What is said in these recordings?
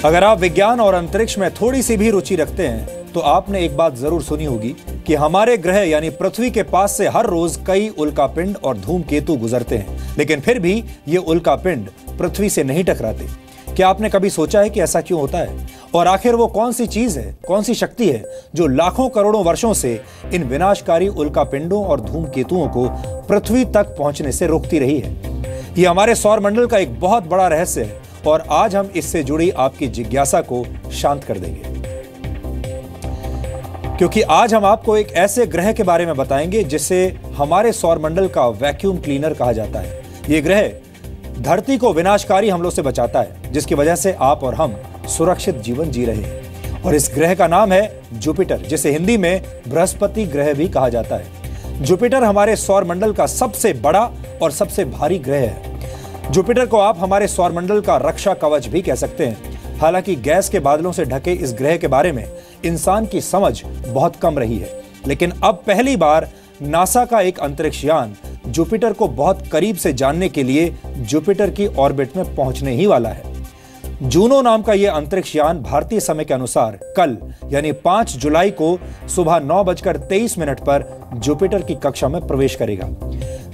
अगर आप विज्ञान और अंतरिक्ष में थोड़ी सी भी रुचि रखते हैं तो आपने एक बात जरूर सुनी होगी कि हमारे ग्रह यानी पृथ्वी के पास से हर रोज कई उल्कापिंड और धूमकेतु गुजरते हैं, लेकिन फिर भी ये उल्कापिंड पृथ्वी से नहीं टकराते। क्या आपने कभी सोचा है कि ऐसा क्यों होता है? और आखिर वो कौन सी चीज है, कौन सी शक्ति है जो लाखों करोड़ों वर्षों से इन विनाशकारी उल्कापिंडों और धूमकेतुओं को पृथ्वी तक पहुंचने से रोकती रही है? ये हमारे सौरमंडल का एक बहुत बड़ा रहस्य है और आज हम इससे जुड़ी आपकी जिज्ञासा को शांत कर देंगे, क्योंकि आज हम आपको एक ऐसे ग्रह के बारे में बताएंगे जिसे हमारे सौरमंडल का वैक्यूम क्लीनर कहा जाता है। ये ग्रह धरती को विनाशकारी हमलों से बचाता है, जिसकी वजह से आप और हम सुरक्षित जीवन जी रहे हैं। और इस ग्रह का नाम है जुपिटर, जिसे हिंदी में बृहस्पति ग्रह भी कहा जाता है। जुपिटर हमारे सौरमंडल का सबसे बड़ा और सबसे भारी ग्रह है। जुपिटर को आप हमारे सौरमंडल का रक्षा कवच भी कह सकते हैं। हालांकि गैस के बादलों से ढके इस ग्रह के बारे में इंसान की समझ बहुत कम रही है, लेकिन अब पहली बार नासा का एक अंतरिक्ष यान जुपिटर को बहुत करीब से जानने के लिए जुपिटर की ऑर्बिट में पहुंचने ही वाला है। जूनो नाम का यह अंतरिक्ष यान भारतीय समय के अनुसार कल यानी 5 जुलाई को सुबह 9:23 पर जुपिटर की कक्षा में प्रवेश करेगा।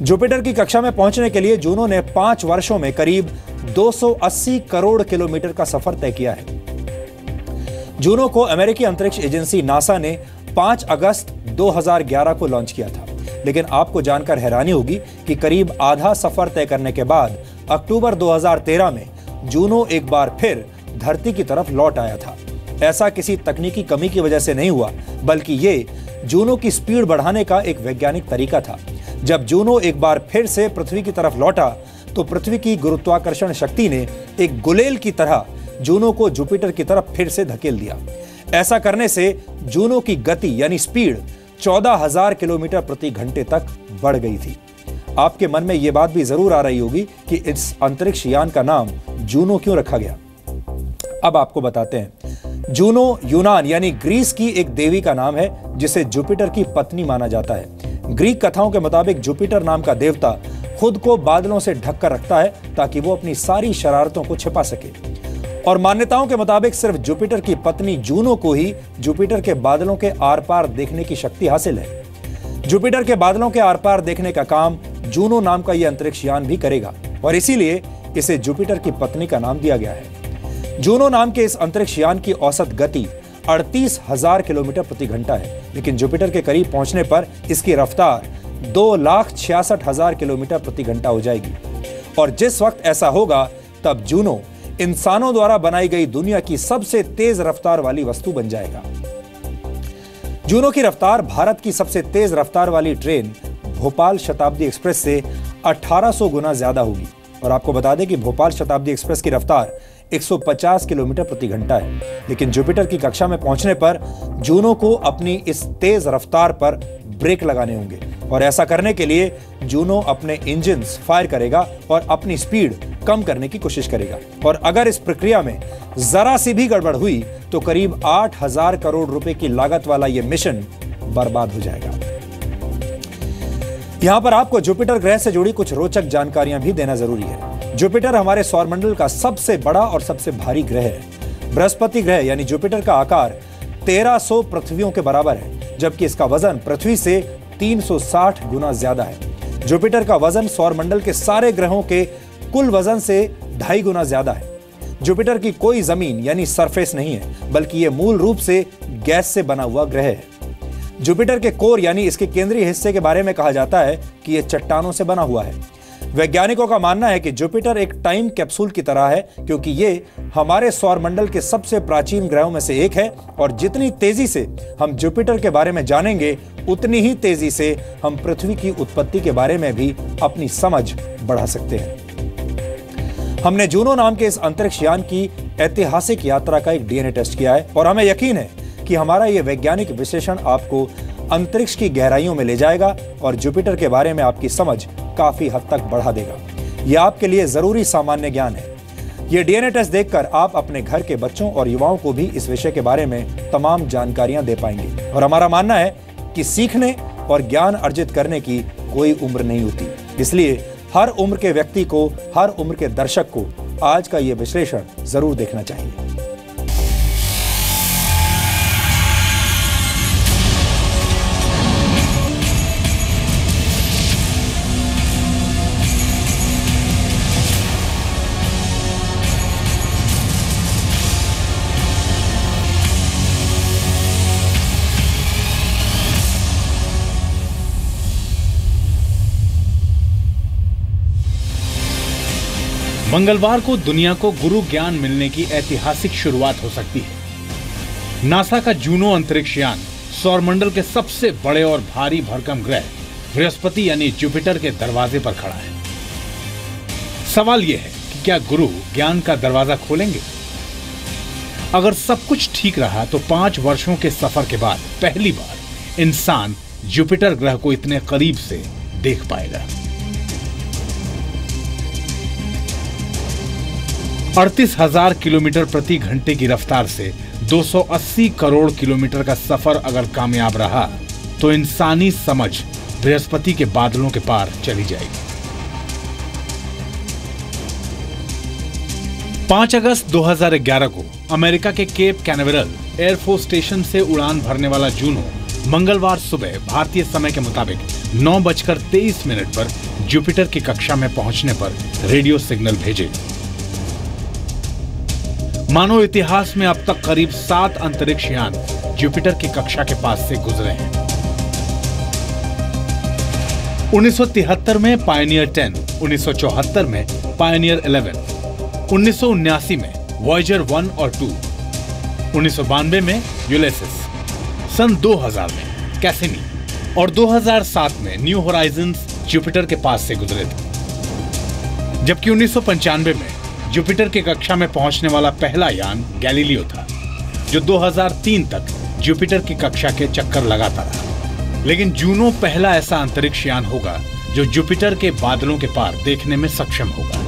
जुपिटर की कक्षा में पहुंचने के लिए जूनो ने 5 वर्षों में करीब 280 करोड़ किलोमीटर का सफर तय किया है। जूनो को अमेरिकी अंतरिक्ष एजेंसी नासा ने 5 अगस्त 2011 को लॉन्च किया था, लेकिन आपको जानकर हैरानी होगी कि करीब आधा सफर तय करने के बाद अक्टूबर 2013 में जूनो एक बार फिर धरती की तरफ लौट आया था। ऐसा किसी तकनीकी कमी की वजह से नहीं हुआ, बल्कि ये जूनो की स्पीड बढ़ाने का एक वैज्ञानिक तरीका था। जब जूनो एक बार फिर से पृथ्वी की तरफ लौटा तो पृथ्वी की गुरुत्वाकर्षण शक्ति ने एक गुलेल की तरह जूनो को जुपिटर की तरफ फिर से धकेल दिया। ऐसा करने से जूनो की गति यानी स्पीड 14,000 किलोमीटर प्रति घंटे तक बढ़ गई थी। आपके मन में यह बात भी जरूर आ रही होगी कि इस अंतरिक्ष यान का नाम जूनो क्यों रखा गया। अब आपको बताते हैं। जूनो यूनान यानी ग्रीस की एक देवी का नाम है, जिसे जुपिटर की पत्नी माना जाता है। ग्रीक कथाओं के मुताबिक जुपिटर नाम का देवता खुद को बादलों से ढक कर रखता है ताकि वो अपनी सारी शरारतों को छिपा सके। और मान्यताओं के मुताबिक सिर्फ जुपिटर की पत्नी जूनो को ही जुपिटर के बादलों के आर पार देखने की शक्ति हासिल है। जुपिटर के बादलों के आर पार देखने का काम जूनो नाम का यह अंतरिक्ष यान भी करेगा और इसीलिए इसे जुपिटर की पत्नी का नाम दिया गया है। जूनो नाम के इस अंतरिक्ष यान की औसत गति 38,000 किलोमीटर प्रति घंटा है, लेकिन जुपिटर के करीब पहुंचने पर इसकी रफ्तार 2,66,000 किलोमीटर प्रति घंटा हो जाएगी। और जिस वक्त ऐसा होगा तब जूनो इंसानों द्वारा बनाई गई दुनिया की सबसे तेज रफ्तार वाली वस्तु बन जाएगा। जूनो की रफ्तार भारत की सबसे तेज रफ्तार वाली ट्रेन भोपाल शताब्दी एक्सप्रेस से 1800 गुना ज्यादा होगी। और आपको बता दें कि भोपाल शताब्दी एक्सप्रेस की रफ्तार 150 किलोमीटर प्रति घंटा है, लेकिन जुपिटर की कक्षा में पहुंचने पर जूनो को अपनी इस तेज रफ्तार पर ब्रेक लगाने होंगे और ऐसा करने के लिए जूनो अपने इंजन्स फायर करेगा और अपनी स्पीड कम करने की कोशिश करेगा। और अगर इस प्रक्रिया में जरा सी भी गड़बड़ हुई तो करीब 8,000 करोड़ रुपए की लागत वाला यह मिशन बर्बाद हो जाएगा। यहां पर आपको जुपिटर ग्रह से जुड़ी कुछ रोचक जानकारियां भी देना जरूरी है। जुपिटर हमारे सौरमंडल का सबसे बड़ा और सबसे भारी ग्रह है। बृहस्पति ग्रह यानी जुपिटर का आकार 1300 पृथ्वियों के बराबर है, जबकि इसका वजन पृथ्वी से 360 गुना ज्यादा है। जुपिटर का वजन सौरमंडल के सारे ग्रहों के कुल वजन से 2.5 गुना ज्यादा है। जुपिटर की कोई जमीन यानी सरफेस नहीं है, बल्कि यह मूल रूप से गैस से बना हुआ ग्रह है। जुपिटर के कोर यानी इसके केंद्रीय हिस्से के बारे में कहा जाता है कि यह चट्टानों से बना हुआ है। वैज्ञानिकों का मानना है कि जुपिटर एक टाइम कैप्सूल की तरह है, क्योंकि ये हमारे सौरमंडल के सबसे प्राचीन ग्रहों में से एक है और जितनी तेजी से हम जुपिटर के बारे में जानेंगे, उतनी ही तेजी से हम पृथ्वी की उत्पत्ति के बारे में भी अपनी समझ बढ़ा सकते हैं। हमने जूनो नाम के इस अंतरिक्ष यान की ऐतिहासिक यात्रा का एक डीएनए टेस्ट किया है और हमें यकीन है कि हमारा यह वैज्ञानिक विश्लेषण आपको अंतरिक्ष की गहराइयों में ले जाएगा और जुपिटर के बारे में आपकी समझ काफी हद तक बढ़ा देगा। यह आपके लिए जरूरी सामान्य ज्ञान है। यह डीएनए टेस्ट देखकर आप अपने घर के बच्चों और युवाओं को भी इस विषय के बारे में तमाम जानकारियां दे पाएंगे। और हमारा मानना है कि सीखने और ज्ञान अर्जित करने की कोई उम्र नहीं होती, इसलिए हर उम्र के व्यक्ति को, हर उम्र के दर्शक को आज का यह विश्लेषण जरूर देखना चाहिए। मंगलवार को दुनिया को गुरु ज्ञान मिलने की ऐतिहासिक शुरुआत हो सकती है। नासा का जूनो अंतरिक्ष यान सौरमंडल के सबसे बड़े और भारी भरकम ग्रह बृहस्पति यानी जुपिटर के दरवाजे पर खड़ा है। सवाल यह है कि क्या गुरु ज्ञान का दरवाजा खोलेंगे? अगर सब कुछ ठीक रहा तो 5 वर्षों के सफर के बाद पहली बार इंसान जुपिटर ग्रह को इतने करीब से देख पाएगा। 38,000 किलोमीटर प्रति घंटे की रफ्तार से 280 करोड़ किलोमीटर का सफर अगर कामयाब रहा तो इंसानी समझ बृहस्पति के बादलों के पार चली जाएगी। 5 अगस्त 2011 को अमेरिका के केप कैनावेरल एयरफोर्स स्टेशन से उड़ान भरने वाला जूनो मंगलवार सुबह भारतीय समय के मुताबिक 9:23 पर जुपिटर की कक्षा में पहुंचने पर रेडियो सिग्नल भेजे। मानव इतिहास में अब तक करीब 7 अंतरिक्ष यान जुपिटर की कक्षा के पास से गुजरे हैं। 1973 में पायनियर 10, 1974 में पायनियर 11, 1979 में वॉयेजर 1 और 2, 1992 में यूलिसिस, सन 2000 में कैसिनी और 2007 में न्यू होराइजन्स जुपिटर के पास से गुजरे थे। जबकि 1995 में जुपिटर की कक्षा में पहुंचने वाला पहला यान गैलीलियो था, जो 2003 तक जुपिटर की कक्षा के चक्कर लगाता रहा। लेकिन जूनो पहला ऐसा अंतरिक्ष यान होगा जो जुपिटर के बादलों के पार देखने में सक्षम होगा।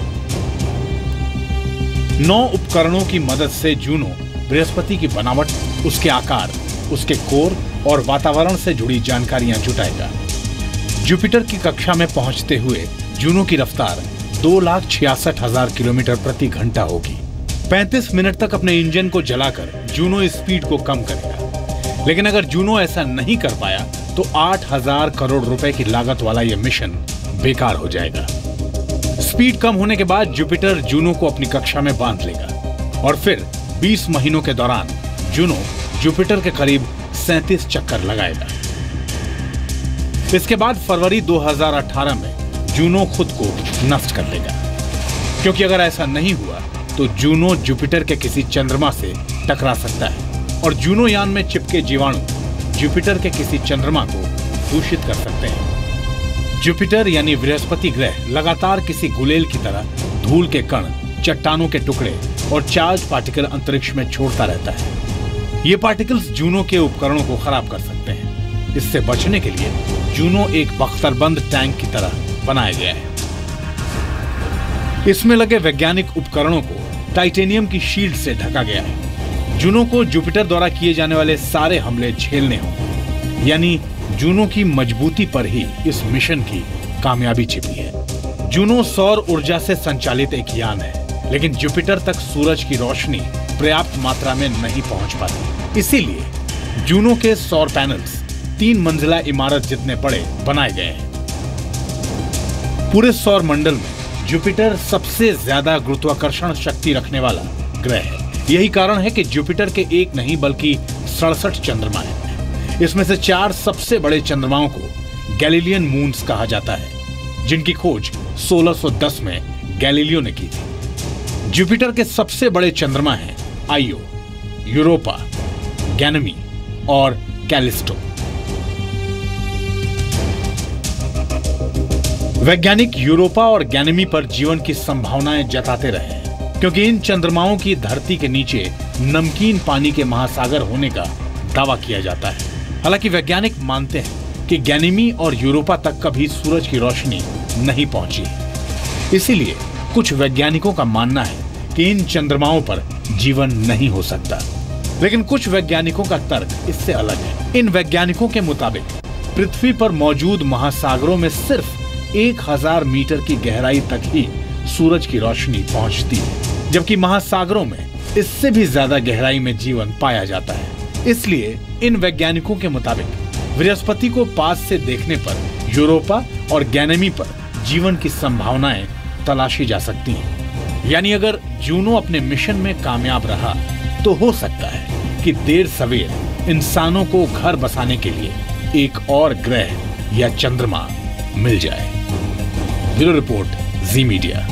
9 उपकरणों की मदद से जूनो बृहस्पति की बनावट, उसके आकार, उसके कोर और वातावरण से जुड़ी जानकारियां जुटाएगा। जुपिटर की कक्षा में पहुंचते हुए जूनो की रफ्तार 2,66,000 किलोमीटर प्रति घंटा होगी। 35 मिनट तक अपने इंजन को जलाकर जूनो स्पीड को कम करेगा। लेकिन अगर जूनो ऐसा नहीं कर पाया तो 8,000 करोड़ रुपए की लागत वाला यह मिशन बेकार हो जाएगा। स्पीड कम होने के बाद जुपिटर जूनो को अपनी कक्षा में बांध लेगा और फिर 20 महीनों के दौरान जूनो जुपिटर के करीब 37 चक्कर लगाएगा। इसके बाद फरवरी 2018 में जूनो खुद को नष्ट कर लेगा, क्योंकि अगर ऐसा नहीं हुआ तो जूनो जुपिटर के किसी चंद्रमा से टकरा सकता है और जूनो यान में चिपके जीवाणु जुपिटर के किसी चंद्रमा को दूषित कर सकते हैं। जुपिटर यानी बृहस्पति ग्रह लगातार किसी गुलेल की तरह धूल के कण, चट्टानों के टुकड़े और चार्ज पार्टिकल अंतरिक्ष में छोड़ता रहता है। ये पार्टिकल्स जूनो के उपकरणों को खराब कर सकते हैं। इससे बचने के लिए जूनो एक बख्तरबंद टैंक की तरह बनाया गया है। इसमें लगे वैज्ञानिक उपकरणों को टाइटेनियम की शील्ड से ढका गया है। जूनो को जुपिटर द्वारा किए जाने वाले सारे हमले झेलने होंगे, यानी जूनो की मजबूती पर ही इस मिशन की कामयाबी छिपी है। जूनो सौर ऊर्जा से संचालित एक यान है, लेकिन जुपिटर तक सूरज की रोशनी पर्याप्त मात्रा में नहीं पहुंच पाती। इसीलिए जूनो के सौर पैनल्स 3 मंजिला इमारत जितने बड़े बनाए गए हैं। पूरे सौर मंडल में जुपिटर सबसे ज्यादा गुरुत्वाकर्षण शक्ति रखने वाला ग्रह है। यही कारण है कि जुपिटर के एक नहीं बल्कि 67 चंद्रमा हैं। इसमें से 4 सबसे बड़े चंद्रमाओं को गैलीलियन मून्स कहा जाता है, जिनकी खोज 1610 में गैलीलियो ने की थी। जुपिटर के सबसे बड़े चंद्रमा हैं आइयो, यूरोपा, गैनेमी और कैलिस्टो। वैज्ञानिक यूरोपा और गैनेमी पर जीवन की संभावनाएं जताते रहे हैं, क्योंकि इन चंद्रमाओं की धरती के नीचे नमकीन पानी के महासागर होने का दावा किया जाता है। हालांकि वैज्ञानिक मानते हैं कि गैनेमी और यूरोपा तक कभी सूरज की रोशनी नहीं पहुंची है। इसीलिए कुछ वैज्ञानिकों का मानना है कि इन चंद्रमाओं पर जीवन नहीं हो सकता। लेकिन कुछ वैज्ञानिकों का तर्क इससे अलग है। इन वैज्ञानिकों के मुताबिक पृथ्वी पर मौजूद महासागरों में सिर्फ 1000 मीटर की गहराई तक ही सूरज की रोशनी पहुंचती है, जबकि महासागरों में इससे भी ज्यादा गहराई में जीवन पाया जाता है। इसलिए इन वैज्ञानिकों के मुताबिक बृहस्पति को पास से देखने पर यूरोपा और गैनेमी पर जीवन की संभावनाएं तलाशी जा सकती हैं। यानी अगर जूनो अपने मिशन में कामयाब रहा तो हो सकता है कि देर सवेर इंसानों को घर बसाने के लिए एक और ग्रह या चंद्रमा मिल जाए। ब्यूरो रिपोर्ट, जी मीडिया।